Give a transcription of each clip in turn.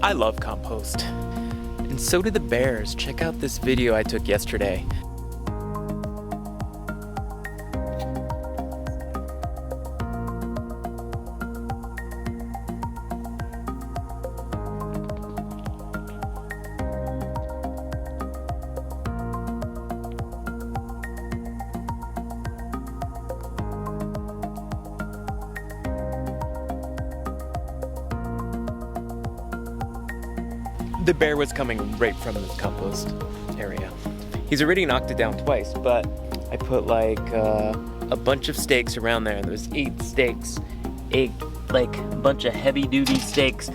I love compost. And so do the bears. Check out this video I took yesterday. The bear was coming right from the compost area. He's already knocked it down twice, but I put like a bunch of stakes around there. There's 8 stakes, like a bunch of heavy-duty stakes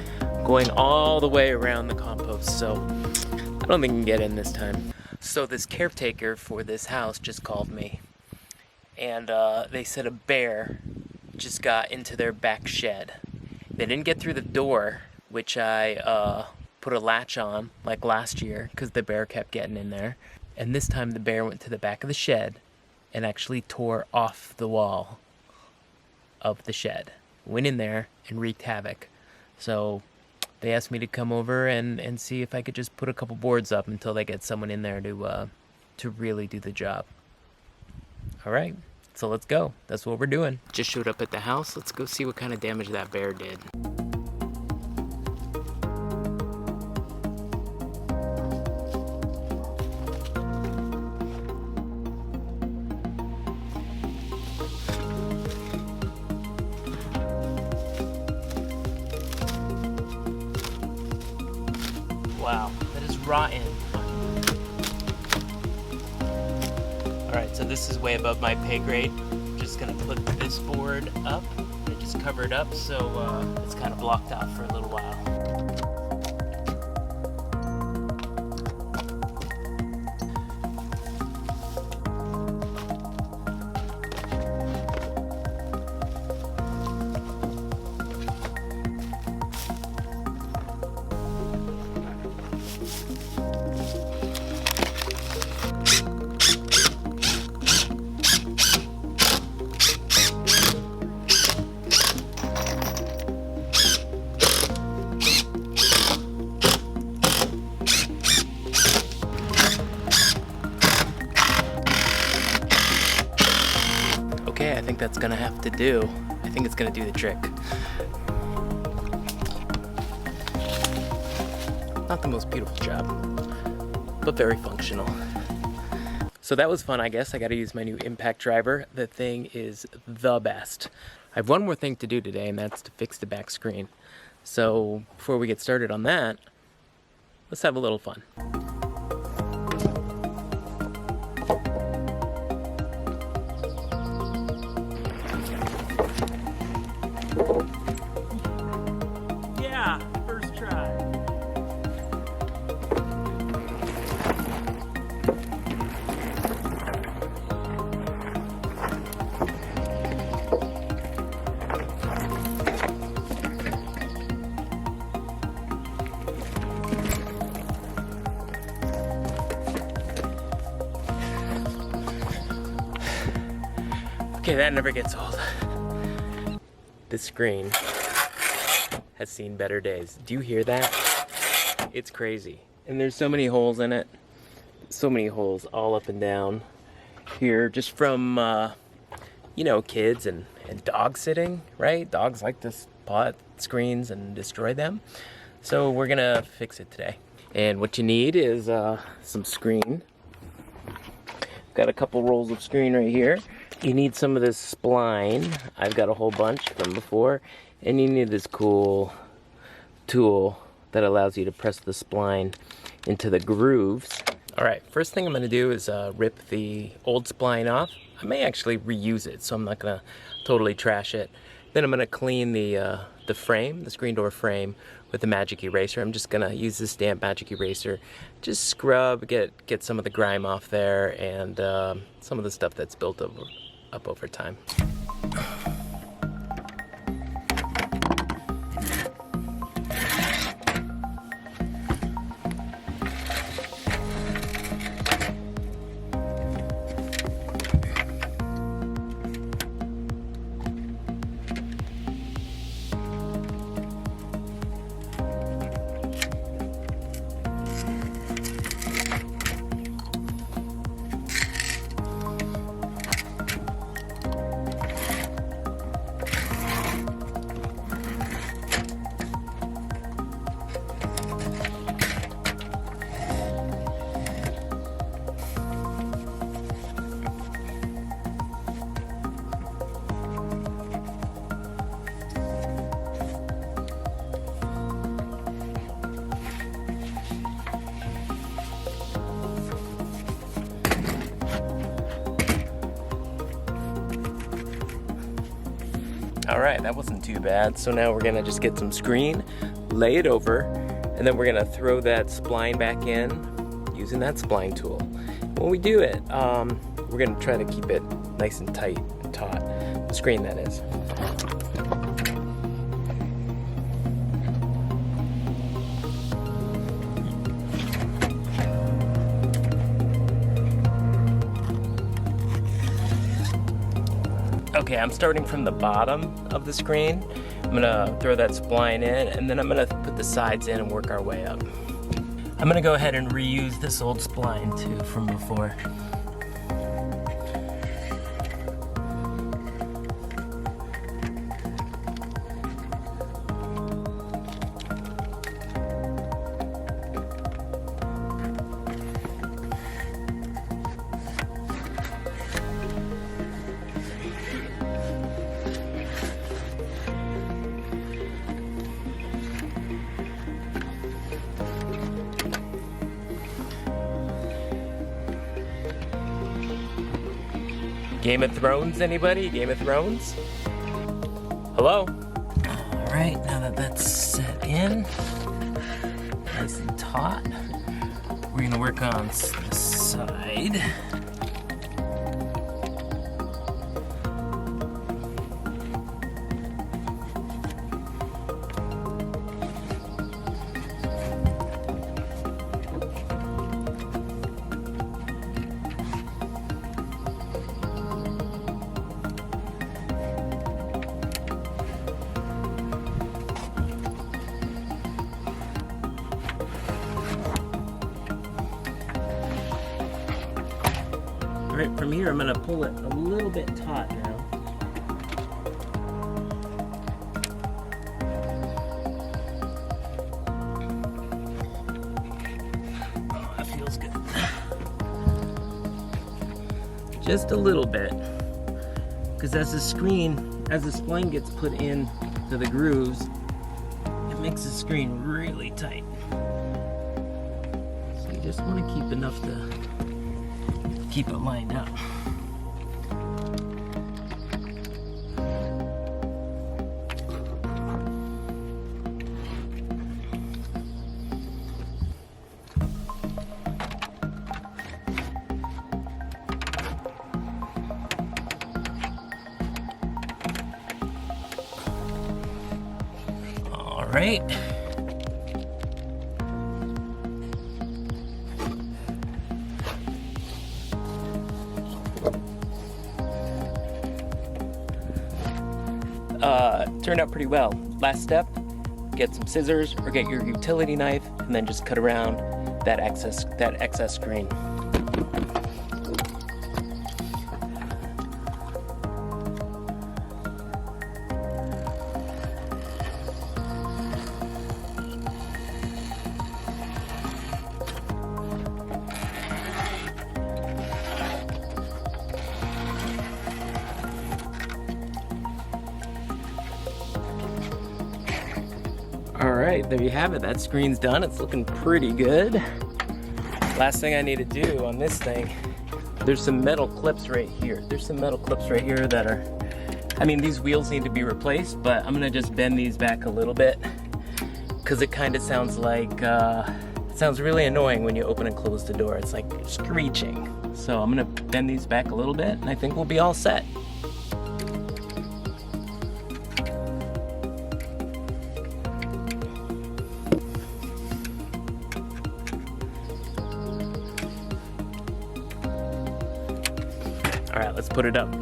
going all the way around the compost. So I don't think he can get in this time. So this caretaker for this house just called me, and they said a bear just got into their back shed. They didn't get through the door, which I put a latch on like last year because the bear kept getting in there. And this time the bear went to the back of the shed and actually tore off the wall of the shed. Went in there and wreaked havoc. So they asked me to come over and see if I could just put a couple boards up until they get someone in there to really do the job. All right, so let's go. That's what we're doing. Just showed up at the house. Let's go see what kind of damage that bear did. Wow, that is rotten. Alright, so this is way above my pay grade. I'm just gonna put this board up and just cover it up so it's kind of blocked off for a little while. Okay, I think that's gonna have to do. I think it's gonna do the trick. Not the most beautiful job, but very functional. So that was fun, I guess. I gotta use my new impact driver. The thing is the best. I have one more thing to do today, and that's to fix the back screen. So before we get started on that, let's have a little fun. Yeah, first try. Okay, that never gets old. This screen has seen better days. Do you hear that? It's crazy. And there's so many holes in it. So many holes all up and down here, just from, you know, kids and dog sitting, right? Dogs like to spot screens and destroy them. So we're gonna fix it today. And what you need is some screen. Got a couple rolls of screen right here. You need some of this spline. I've got a whole bunch from before. And you need this cool tool that allows you to press the spline into the grooves. Alright, first thing I'm going to do is rip the old spline off. I may actually reuse it, so I'm not going to totally trash it. Then I'm going to clean the frame, the screen door frame, with the magic eraser. I'm just going to use this damp magic eraser. Just scrub, get some of the grime off there, and some of the stuff that's built up over time. All right, that wasn't too bad. So now we're gonna just get some screen, lay it over, and then we're gonna throw that spline back in using that spline tool. When we do it, we're gonna try to keep it nice and tight and taut. The screen, that is. Okay, I'm starting from the bottom of the screen. I'm gonna throw that spline in, and then I'm gonna put the sides in and work our way up. I'm gonna go ahead and reuse this old spline too from before. Game of Thrones, anybody? Game of Thrones? Hello? All right, now that that's set in, nice and taut, we're gonna work on the side. Right, from here I'm gonna pull it a little bit taut now. Oh, that feels good. Just a little bit. Because as the spline gets put in to the grooves, it makes the screen really tight. So you just want to keep enough to keep it lined up. All right. Turned out pretty well. Last step, get some scissors or get your utility knife and then just cut around that excess screen. All right, there you have it. That screen's done. It's looking pretty good. Last thing I need to do on this thing, there's some metal clips right here. There's some metal clips right here that are, I mean, these wheels need to be replaced, but I'm gonna just bend these back a little bit because it kind of sounds like, it sounds really annoying when you open and close the door. It's like screeching. So I'm gonna bend these back a little bit and I think we'll be all set. All right, let's put it up.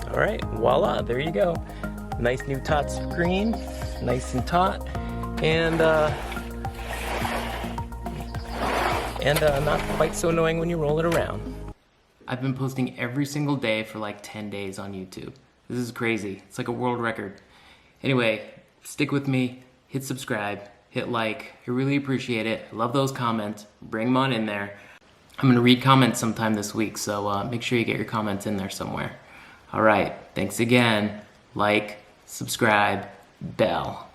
All right, voila, there you go. Nice new taut screen, nice and taut, and not quite so annoying when you roll it around. I've been posting every single day for like 10 days on YouTube. This is crazy. It's like a world record. Anyway, stick with me, hit subscribe, hit like. I really appreciate it. I love those comments. Bring them on in there. I'm gonna read comments sometime this week, so make sure you get your comments in there somewhere. All right, thanks again. Like, subscribe, bell.